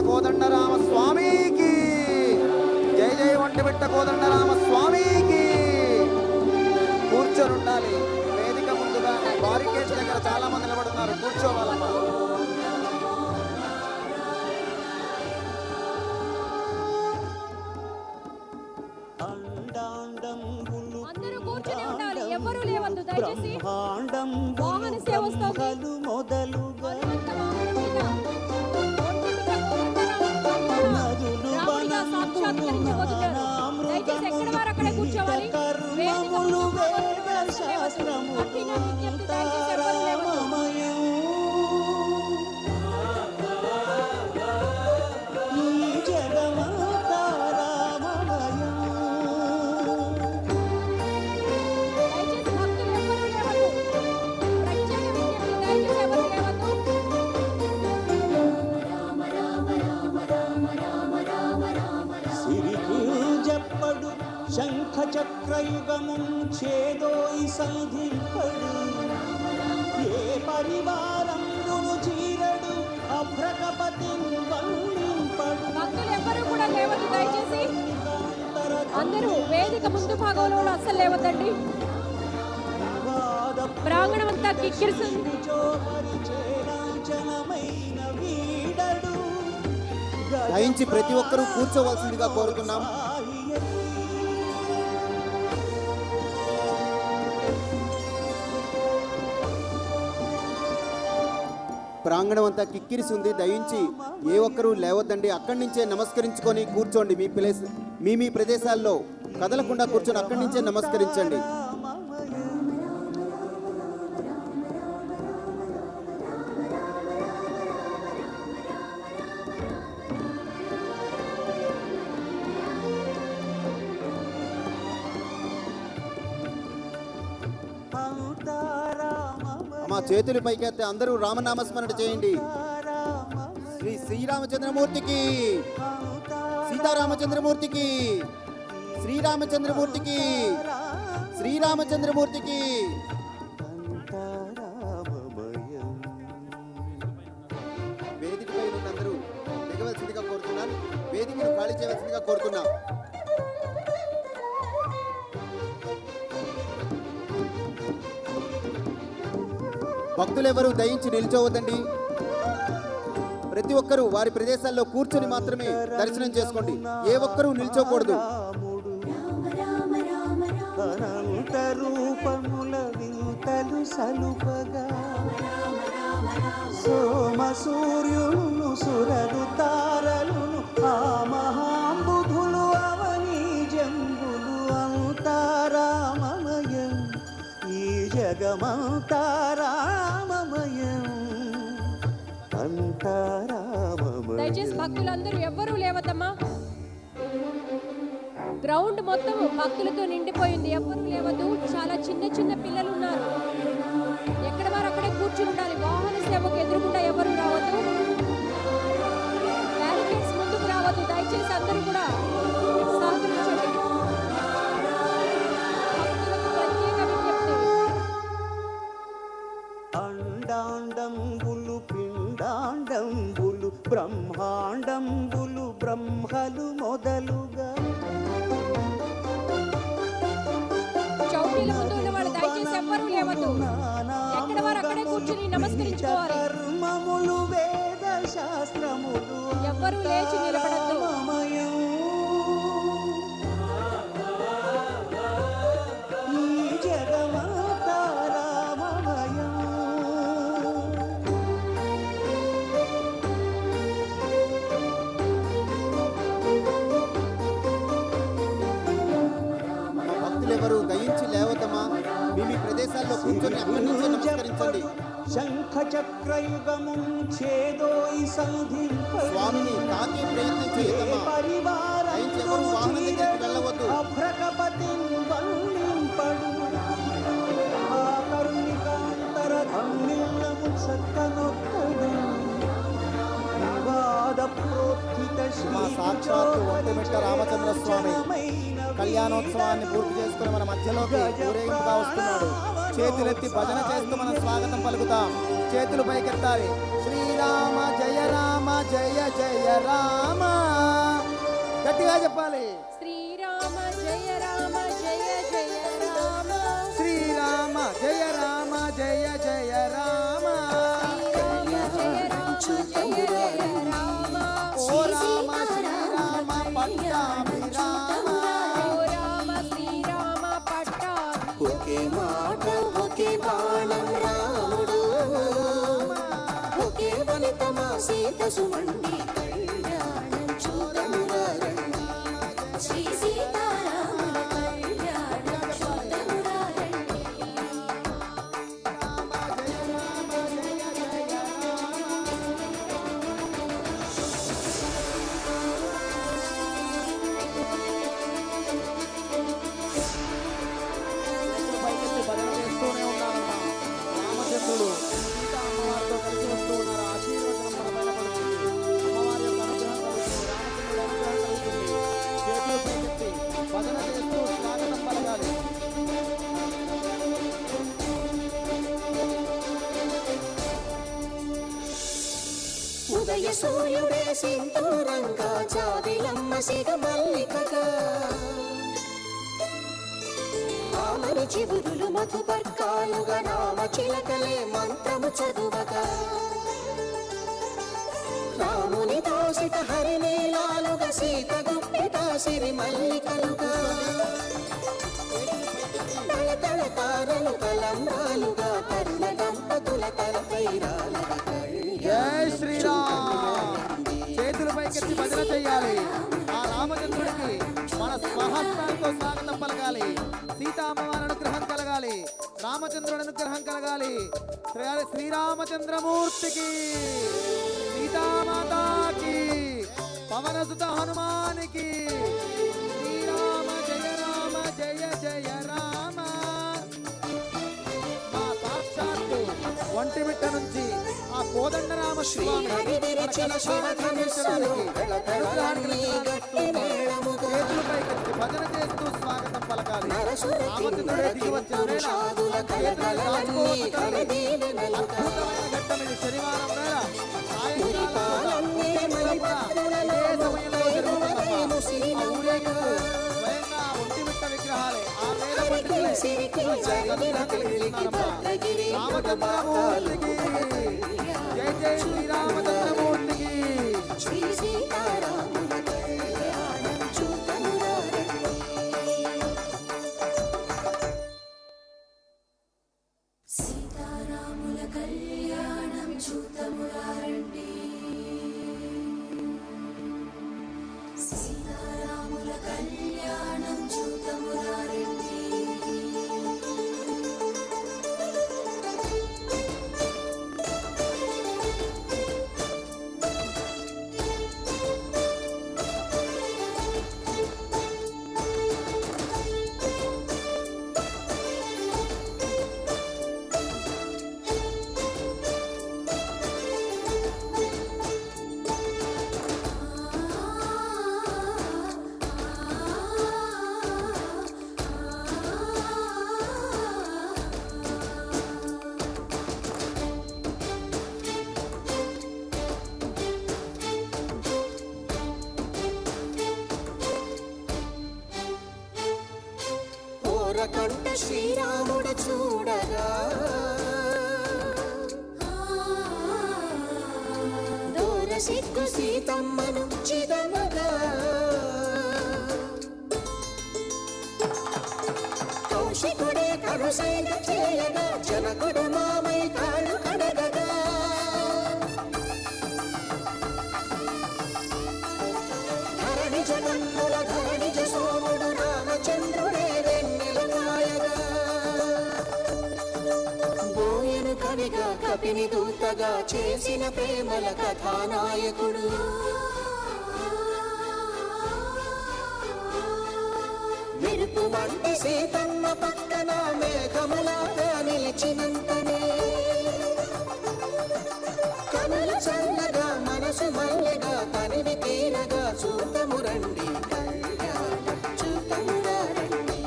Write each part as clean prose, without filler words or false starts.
కోదండరామ స్వామికి జై జై ఒంటిమిట్ట కోదండరామ స్వామికి. కూర్చొని ఉండాలి. వేదిక ముందుగా బారికేడ్స్ దగ్గర చాలా మంది నిలబడుతున్నారు, కూర్చోవాలమ్మా. అందరూ కూర్చొని ఉండాలి, ఎవరూ లేవద్దు దయచేసి. వాహన సేవ వస్తుంది మొదలుగా. రాముడిగా సాక్షాత్కరించబోతున్నారు. దయచేసి ఎక్కడ వారు అక్కడే కూర్చోవాలి. దయచేసి ఎవరు లేవద్దు. శంఖ చక్రయుగమున్ చేదోయి సంధింపడు ఏ పరివారంబును చీరడు అభ్రకపతిన్ వందింపడు. భక్తులు ఎవరు కూడా లేవద్దు దయచేసి. అందరూ వేదిక ముందు భాగంలో అస్సలు లేవద్దండి. ప్రాంగణం అంతా కిక్కిరిస్తుంది. దయించి ప్రతి ఒక్కరూ కూర్చోవలసిందిగా కోరుతున్నాం. ప్రాంగణం అంతా కిక్కిరిసి ఉంది. దయించి ఏ ఒక్కరూ లేవద్దండి. అక్కడి నుంచే నమస్కరించుకొని కూర్చోండి. మీ ప్రదేశాల్లో కదలకుండా కూర్చొని అక్కడి నుంచే నమస్కరించండి. మా చేతులు పైకెత్తే అందరూ రామనామస్మరణ చేయండి. శ్రీ శ్రీరామచంద్రమూర్తికి, సీతారామచంద్రమూర్తికి, శ్రీరామచంద్రమూర్తికి, శ్రీరామచంద్రమూర్తికి. వేదికపై ఉన్నందరూ దిగవలసిందిగా కోరుతున్నాను. వేదికను ఖాళీ చేయవలసిందిగా కోరుతున్నాను. భక్తులెవరూ దయించి నిల్చోవద్దండి. ప్రతి ఒక్కరూ వారి ప్రదేశాల్లో కూర్చొని మాత్రమే దర్శనం చేసుకోండి. ఏ ఒక్కరూ నిల్చోకూడదు. అనంత రూపముల వింతలు సలుపగా సోమ సూర్యులను సురలు తారలును ఆ మహాంబుధులు అవనీ జంబులు అంతారామమయం ఈ జగమంతారామమయం అంతారామమయం. దయచేసి భక్తులందరూ ఎవ్వరూ లేవద్దమ్మా. గ్రౌండ్ మొత్తం భక్తులతో నిండిపోయింది. ఎవ్వరూ లేవద్దు. చాలా చిన్న చిన్న పిల్లలు ఉన్నారు. ఎక్కడ వారు అక్కడే కూర్చుని ఉండాలి. వాహన సేవకు ఎదురుకుండా ఎవరు రావద్దు. బ్యారికేడ్స్ ముందుకు రావద్దు. దయచేసి అందరూ కూడా సహకరించండి. భక్తులకు ప్రత్యేక విజ్ఞప్తి. అండాండంబులు పిండాండంబులు బ్రహ్మాండంబులు బ్రహ్మలు మొదలుగా చౌకీల ముందు ఉన్న వాళ్ళు దయచేసి ఎవ్వరూ లేవద్దు. ఎక్కడ వారు అక్కడే కూర్చుని నమస్కరించుకోవాలి. కర్మములు వేద శాస్త్రములు ఎవ్వరూ లేచి నిలబడద్దు. ఈ జగమంతారామమయం. భక్తులెవరూ దయించి లేవద్దమ్మా. మీ ప్రదేశాల్లో కూర్చొని అక్కడి నుంచే నమస్కరించండి. శంఖ చక్రయుగముం ఛేదోయి సంధింపడు స్వామిని తాకే ప్రయత్నం చేయదమ్మా. దయించి ఎవరు వాహనం దగ్గరికి వెళ్ళవద్దు. అభ్రకపతిం వందింపడు ఆ కరుణికాంతర ధమ్మిల్లము చక్కనొక్కడు వివాద ప్రోత్థిత మా సాక్షాత్తు ఒంటిమిట్ట రామచంద్ర స్వామి కళ్యాణోత్సవాన్ని పూర్తి చేసుకుని మన మధ్యలోకి ఊరేగింపుగా వస్తున్నాడు. చేతులెత్తి భజన చేస్తూ మనం స్వాగతం పలుకుతాం. చేతులు పైకెత్తాలి. శ్రీరామ జయ రామ జయ జయ రామ. గట్టిగా చెప్పాలి. శ్రీరామ జయ రామ జయ జయ రామ. శ్రీరామ జయ రామ జయ జయ రామ. శ్రీరామ జయ రామ జయ జయ రామ. ఓ రామ శ్రీరామ పట్టాభి రామ. ఓ రామ శ్రీరామ పట్టాభి. ఒకే మాట ఒకే బాణం రాముడు, ఒకే వనితమా సీత సుమండి కళ్యాణం చూడమురా రండి. శ్రీ సీతారాముల కళ్యాణం చూడమురా రండి. పైకెత్తి భజన చేస్తూనే ఉన్నారమ్మా. రామచంద్రుడు సీతా అమ్మవారితో కలిసి వస్తూ ఉన్నారు. ఆశీర్వచనం మన పైన పడుతుంది. అమ్మవారి యొక్క అనుగ్రహం కలుగుతుంది. రామచంద్రుడి అనుగ్రహం కలుగుతుంది. చేతులు పైకెత్తి భజన చేస్తూ స్వాగతం పలకాలి. ఉదయ సూర్యుడే సింధూరంగా జాబిలమ్మ సిగ మల్లికగా, ఆమని చివురులు మధుపర్కాలుగా రామ చిలకలే మంత్రము చదువగా, రాముని దోసిట హరినీలాలుగా సీత గుప్పిట సిరి మల్లికలుగా, తల తల తారలు కలంబాలుగా తరుణ దంపతుల తలపైరాలుగా. జై శ్రీరామ్. చేతులు పైకెత్తి భజన చెయ్యాలి. ఆ రామచంద్రుడికి మన స్వహస్తాలతో స్వాగతం పలకాలి. సీతా అమ్మవారి అనుగ్రహం కలగాలి. రామచంద్రుడి అనుగ్రహం కలగాలి. శ్రీరామచంద్రమూర్తికి, సీతామాతాకి, పవనసుత హనుమానికి. శ్రీరామ జయ రామ జయ జయ రామ. మా సాక్షాత్తు ఒంటిమిట్ట నుంచి ఆ కోదండరామ స్వామి చేతులు పైకెత్తి భజన చేస్తూ స్వాగతం పలకాలి. రామచంద్రుడే దిగి వచ్చిన వేళ అద్భుతమైన ఘట్టం ఇది. శనివారం వేళ సాయంకాలం ఇదే సమయంలో జరుగుతుందమ్మా. ఆ ఊరేగింపు స్వయంగా ఒంటిమిట్ట విగ్రహాలే. ఆ వేద పండితులే రామచంద్రమూర్తికి జై జై శ్రీరామచంద్రమూర్తికి. శ్రీ సీతారాముల కళ్యాణం చూడమురా రండి. సీతారాముల కళ్యాణం చూడమురా రండి. సీతారాముల కళ్యాణం చూడమురా రండి. కంట శ్రీరాముడు చూడగా, దూర సిగ్గు సీతమ్మను చిదమగా, కౌశికుడే కరుసైన చేయగా, జనకుడు మామై కాళ్ళు కడగగా, ధరణి జగన్నుల ధరణిజ సోముడు రామచంద్రుడే వెన్నెల కాయగా, బోయను కవిగా కపిని దూతగా చేసిన ప్రేమల కథానాయకుడు, మెరుపు వంటి సీతమ్మ పక్కన మేఘములాగా నిలిచినంతనే, కనులు చల్లగా మనసు మల్లెగా తనివి తీరగా చూతము రండి కళ్యాణం చూతమురా రండి.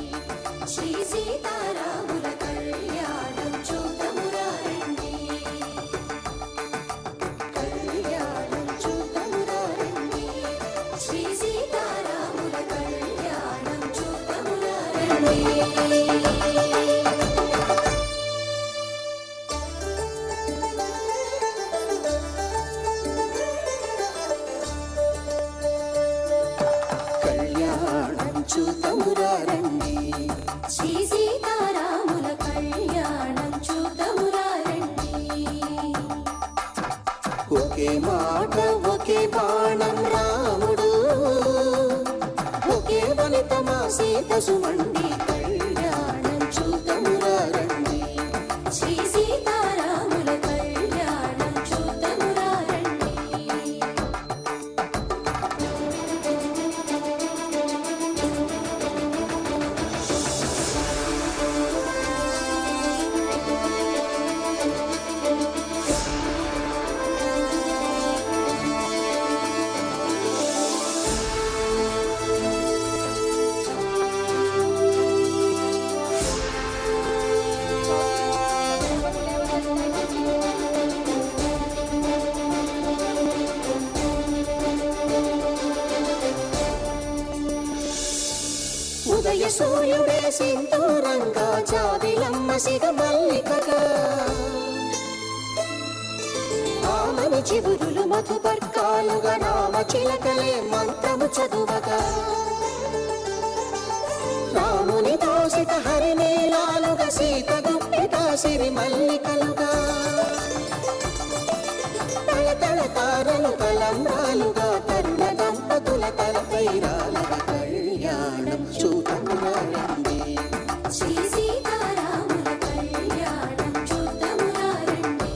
శ్రీ సీతారాముల కళ్యాణం చూతమురా రండి. కళ్యాణం చూతమురా రండి. కళ్యాణం చూతమురా రండి. శ్రీ సీతారాముల కళ్యాణం చూతమురా రండి. ఒకే మాట ఒకే బాణం రాముడు, ఒకే వనిత మా సీత సుమండి. కళ్యాణం చూతమురా రండి. శ్రీ సీతారాముల కళ్యాణం చూతమురా రండి. ఉదయ సూర్యుడే సింధూరంగా, జాబిలమ్మ సిగ మల్లికగా, ఆమని చిగురులు మధుపర్కాలుగా, రామ చిలకలే మంత్రము చదువగా, రాముని దోసిట హరినీలాలుగా, సీత గుప్పిట సిరి మల్లికలుగా, తళతళ తారలు తలంబ్రాలుగా, తరుణ దంపతుల తలపైరాలుగా. కళ్యాణం చూతమురా రండి. శ్రీ సీతారాముల కళ్యాణం చూతమురా రండి.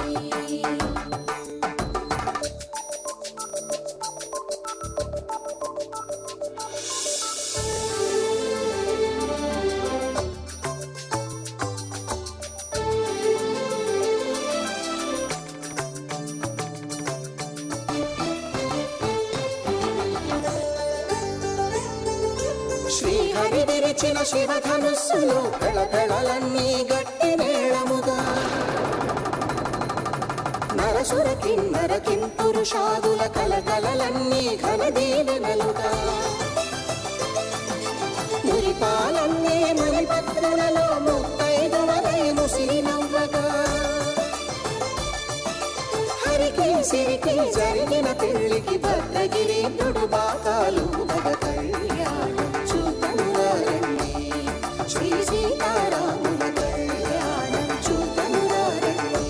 శ్రీహరి విరిచిన శివధనుస్సులు కళకళలన్నీ గట్టి మేళముగా, నరసుర కిన్నర కింపురుషాదుల కలకలలన్నీ ఘనదీవెనలుగా, మురిపాలన్నీ మునిపత్రులలో ముత్తైదువలై ముసిరి నవ్వగా, హరికి సిరికి జరిగిన పెళ్లికి భద్రగిరీంద్రుడు బాకాలు మగ. కళ్యాణం చూతమురా రండి. శ్రీ సీతారాముల కళ్యాణం చూతమురా రండి.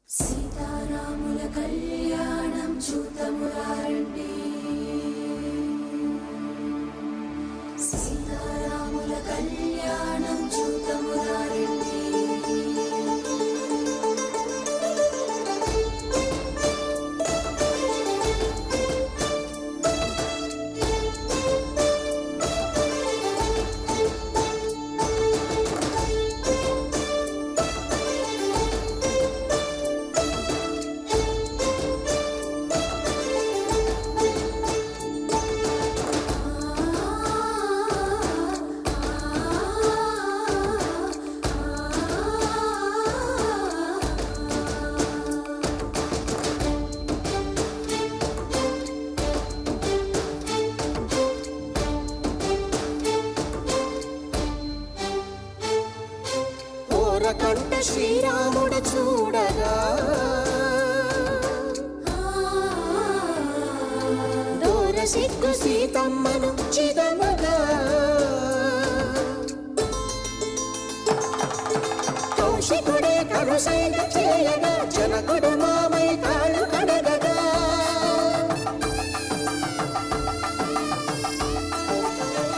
సీతారాముల కళ్యాణం చూతమురా రండి. సీతారాముల కళ్యాణం చూతమురా రండి. కంట శ్రీరాముడు చూడగా, దూర సిగ్గు సీతమ్మను చిదమగా, కౌశికుడే కరుసైన చేయగా, జనకుడు మామై కాళ్ళు కడగగా,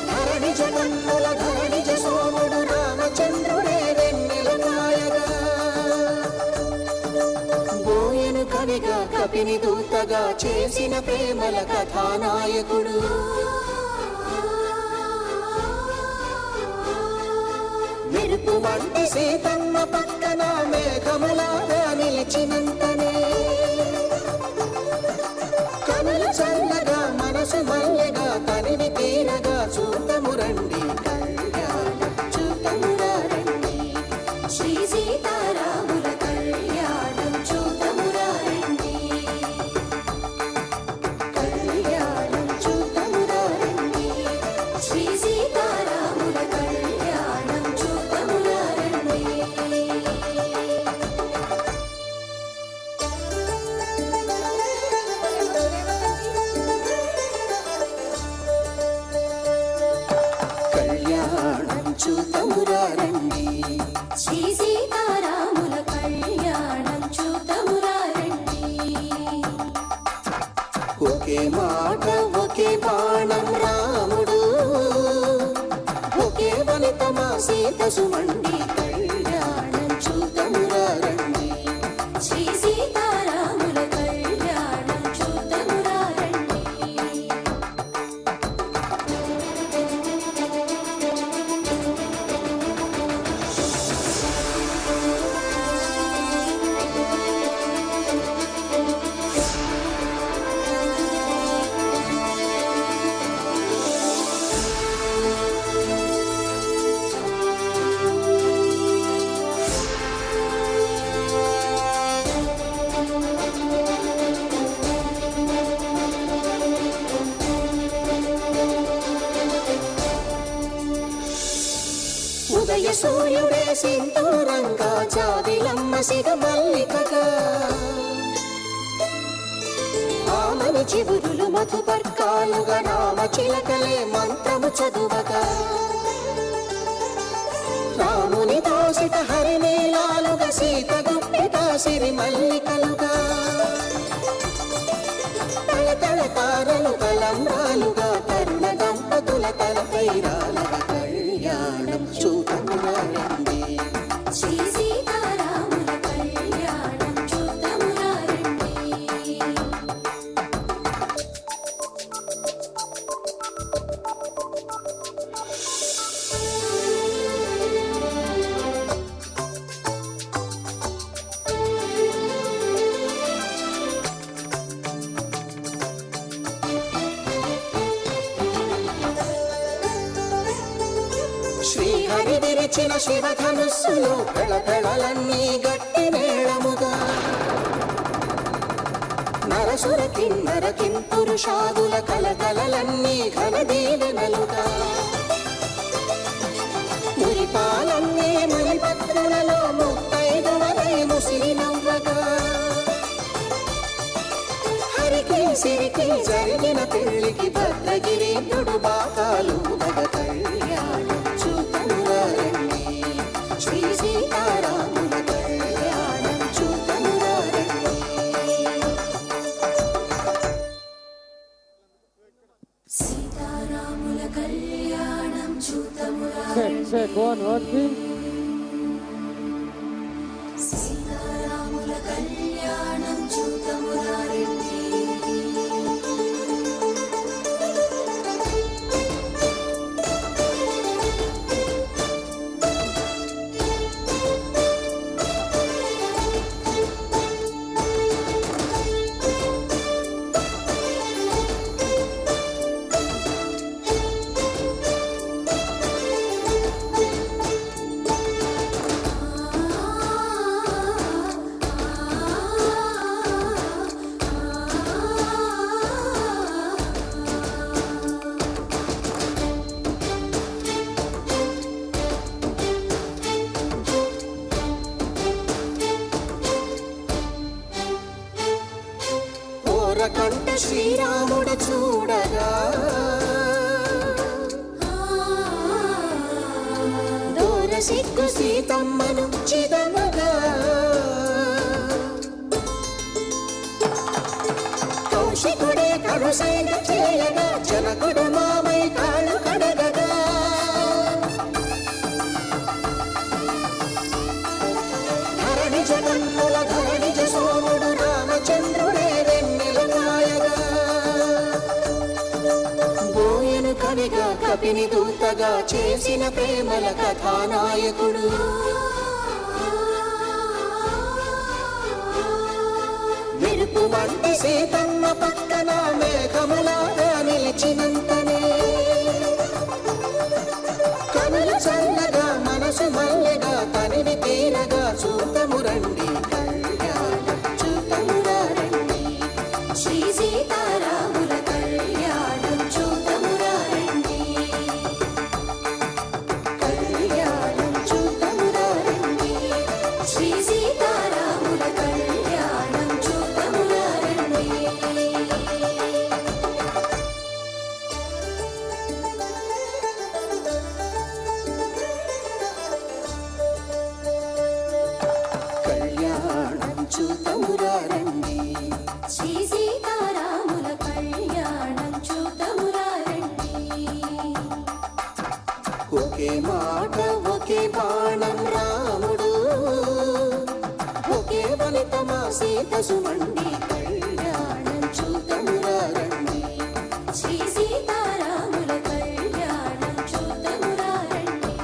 ధరణి జగన్నుల ధరణిజ సోముడు రామచంద్రుడే వెన్నెల కాయగా, బోయను కవిగా కపిని దూతగా చేసిన ప్రేమల కథానాయకుడు, మెరుపు వంటి సీతమ్మ పక్కన మేఘములాగా నిలిచినంతనే, కనులు చల్లగా మనసు మల్లెగా తనివి తీరగా చూతము రండి. కళ్యాణం చూతమురా రండి. శ్రీ సీతారాముల కళ్యాణం చూతమురా రండి. కళ్యాణం చూతమురా ఒకే మాట ఒకే బాణం రాముడు, ఒకే వనిత మా సీత సుమండి కళ్యాణం చూద్దామురా రండి. శ్రీ సీతారాముల కళ్యాణం చూద్దామురా రండి. ఉదయ సూర్యుడే సింధూరంగా జాబిలమ్మ సిగ మల్లికగా, ఆమని చివురులు మధుపర్కాలుగా రామ చిలకలే మంత్రము చదువగా, రాముని దోసిట హరినీలాలుగా సీత గుప్పిట సిరి మల్లికలుగా, తళతళ తారలు తలంబ్రాలుగా తరుణ దంపతుల తలపైరాలుగా కళ్యాణం చూద్దామురా రండి. శ్రీ సీతారాముల కళ్యాణం చూద్దామురా రండి. శ్రీహరి విరిచిన శివధనుస్సులు పెళపెళలన్నీ గట్టి మేళముగా, నరసుర కిన్నర కింపురుషాదుల కలకలలన్నీ ఘనదీవెనలుగా, మురిపాలన్నీ మునిపత్రులలో ముత్తైదువలై ముసిరి నవ్వగా, హరికి సిరికి జరిగిన పెళ్లికి భద్రగిరీంద్రుడు బాకాలు మగ కళ్యాణం చూద్దామురా రండి. శ్రీ సీతారాముల కళ్యాణం చూద్దామురా రండి. సీతారాముల కళ్యాణం చూద్దామురా రండి. సీతారాముల కళ్యాణం చూద్దామురా రండి. కంట శ్రీరాముడు చూడగా, దూర సిగ్గు సీతమ్మను చిదమగా, కౌశికుడే కరుసైన చేయగా జనకుడు మామై కాళ్ళు కడగగా, ధరణి జగన్ముల ధరణిజ సోముడు రామచంద్రుడే కవిగా కపిని దూతగా చేసిన ప్రేమల కథానాయకుడు, మెరుపు వంటి సీతమ్మ పక్కన మేఘములాగా నిలిచినంతనే, కనులు చల్లగా మనసు మల్లెగా తనివి తీరగా చూద్దాము రండి. కళ్యాణం చూద్దామురా రండి. శ్రీ సీతారాముల కళ్యాణం చూద్దామురా రండి. కళ్యాణం చూద్దామురా రండి. శ్రీ సీతారాముల కళ్యాణం చూద్దామురా రండి. కళ్యాణం చూద్దామురా రండి. శ్రీ సీతారాముల కళ్యాణం ఫలితమా సీత సుమండి కళ్యాణం చూతమురారండి శ్రీ సీతారాముల కళ్యాణం చూతమురారండి.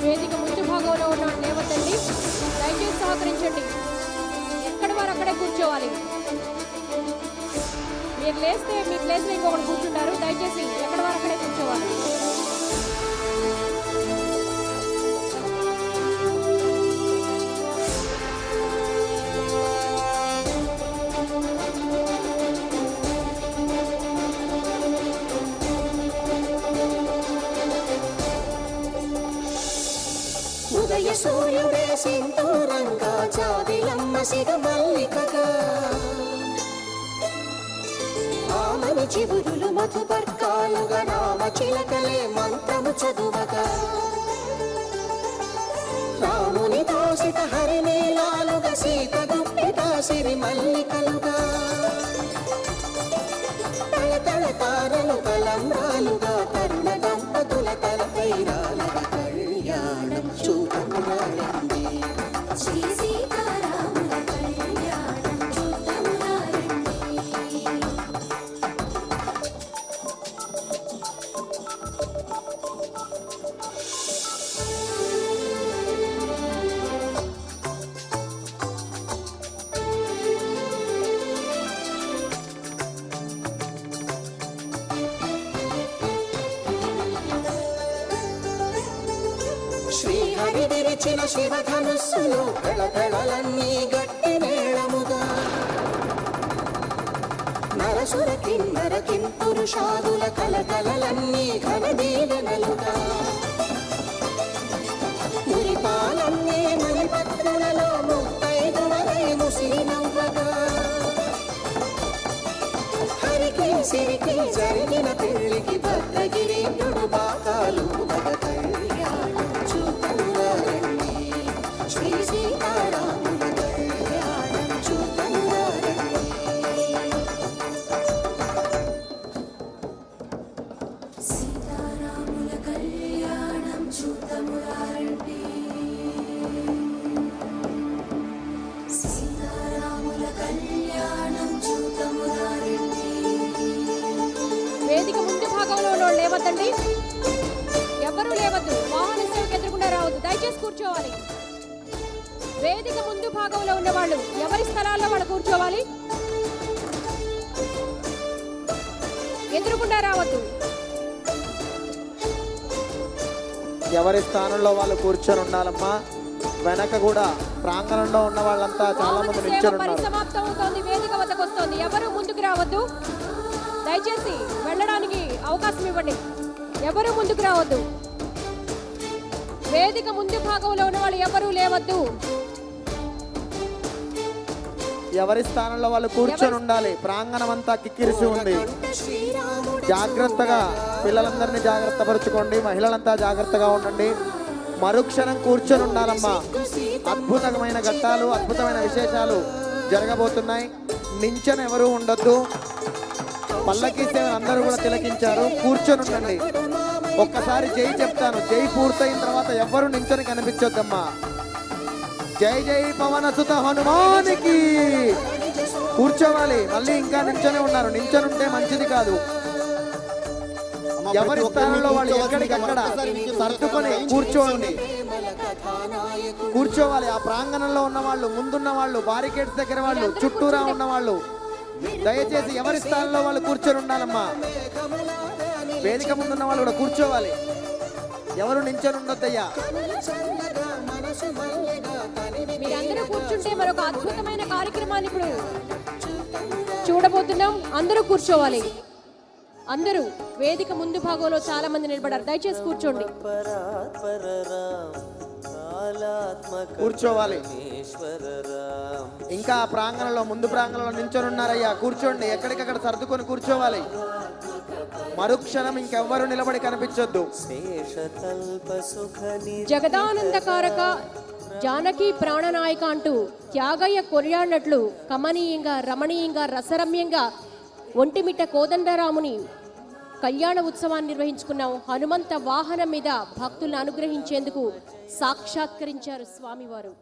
వేదిక ముందు భాగంలో ఉన్న లేవతండి, దయచేసి సహకరించండి. ఎక్కడ వారు అక్కడే కూర్చోవాలి. మీరు లేస్తే మీ ప్లేస్లో ఇంకొకటి కూర్చుంటారు. దయచేసి ఎక్కడ వారు అక్కడే కూర్చోవాలి. ఉదయ సూర్యుడే సింధూరంగా జాబిలమ్మ సిగ మల్లికగా ఆమని చివురులు మధుపర్కాలుగా రామ చిలకలే మంత్రము చదువగా రాముని దోసిత హరినీలాలుగా సీత గుప్పిట సిరి మల్లికలుగా తళతళ తారలు తలంబ్రాలుగా తరుణ దంపతుల తలపైరాలుగా కళ్యాణం చూతమురారండి శ్రీ సీతారాముల కళ్యాణం చూతమురారండి. శ్రీహరి విరిచిన శివధనుస్సులు కళకళలన్నీ గట్టి మేళముగా నరసుర కిన్నర కింపురుషాదుల కలకలలన్నీ ఘన దీవెనలుగా మురిపాలన్నీ మణిపత్రులలో ముత్తైదువలై ముసినవ్వగా హరికి సిరికి జరిగిన పెళ్లికి భద్రగిరీంద్రుడు బాకాలు కళ్యాణం చూతమురారండి శ్రీ సీతారాముల కళ్యాణం చూతమురారండి. సీతారాముల కళ్యాణం చూతమురారండి సీతారాముల కళ్యాణం చూతమురారండి. వేదిక ముందు భాగంలో ఉన్న వాళ్ళు లేవద్దండి. ఎవరు లేవద్దు. వాహన సేవకు ఎదురుకుండా రావద్దు. దయచేసి కూర్చోవాలి. వేదిక ముందు భాగంలో ఉన్న వాళ్ళు ఎవరి స్థలాల్లో వాళ్ళు కూర్చోవాలి. ఎదురుకుండా రావద్దు. ఎవరి స్థానంలో వాళ్ళు కూర్చొని ఉండాలమ్మా. వెనక కూడా ప్రాంగణంలో ఉన్న వాళ్ళంతా చాలా వాహన మంది సేవ నిల్చొని ఉన్నారు. పరిసమాప్తం అవుతోంది. వేదిక వద్దకు వస్తోంది. ఎవరు ముందుకు రావద్దు. దయచేసి వెళ్ళడానికి అవకాశం ఇవ్వండి. ఎవరు ముందుకు రావద్దు. వేదిక ముందు భాగంలో ఉన్న వాళ్ళు ఎవరు లేవద్దు. ఎవరి స్థానంలో వాళ్ళు కూర్చొని ఉండాలి. ప్రాంగణం అంతా కిక్కిరిసి ఉంది. జాగ్రత్తగా పిల్లలందరినీ జాగ్రత్త పరుచుకోండి. మహిళలంతా జాగ్రత్తగా ఉండండి. మరుక్షణం కూర్చొని ఉండాలమ్మా. అద్భుతమైన ఘట్టాలు, అద్భుతమైన విశేషాలు జరగబోతున్నాయి. నించన ఎవరు ఉండొద్దు. పల్లకీ సేవను అందరూ కూడా తిలకించారు. కూర్చొని ఉండండి. ఒక్కసారి జై చెప్తాను. జై పూర్తయిన తర్వాత ఎవ్వరు నించొని కనిపించొద్దమ్మా. జై జై పవన సుత హనుమానికి. కూర్చోవాలి. మళ్ళీ ఇంకా నించొని ఉన్నారు. నించొని ఉంటే మంచిది కాదు. ఎవరి స్థానంలో వాళ్ళు ఎక్కడికక్కడ సర్దుకొని కూర్చోండి. కూర్చోవాలి. ఆ ప్రాంగణంలో ఉన్న వాళ్ళు, ముందున్న వాళ్ళు, బారికేడ్స్ దగ్గర వాళ్ళు, చుట్టూరా ఉన్న వాళ్ళు దయచేసి ఎవరి స్థానంలో వాళ్ళు కూర్చొని ఉండాలమ్మా. వేదిక ముందున్న వాళ్ళు కూడా కూర్చోవాలి. ఎవరు నించొని ఉండొద్దయ్యా. మీరందరూ కూర్చుంటే మరొక అద్భుతమైన కార్యక్రమాన్ని ఇప్పుడు చూడబోతున్నాం. అందరూ కూర్చోవాలి. అందరూ వేదిక ముందు భాగంలో చాలా మంది నిలబడారు. దయచేసి కూర్చోండి. కూర్చోవాలి. ఇంకా ప్రాంగణంలో, ముందు ప్రాంగణంలో నించొని ఉన్నారయ్యా. కూర్చోండి. ఎక్కడికక్కడ సర్దుకొని కూర్చోవాలి. మరుక్షణం ఇంకెవ్వరు నిలబడి కనిపించొద్దు. జగదానందకారక జానకి ప్రాణనాయక అంటూ త్యాగయ్య కొనియాడినట్లు కమనీయంగా, రమణీయంగా, రసరమ్యంగా ఒంటిమిట్ట కోదండరాముని కళ్యాణ ఉత్సవాన్ని నిర్వహించుకున్నాం. హనుమంత వాహనం మీద భక్తులను అనుగ్రహించేందుకు సాక్షాత్కరించారు స్వామివారు.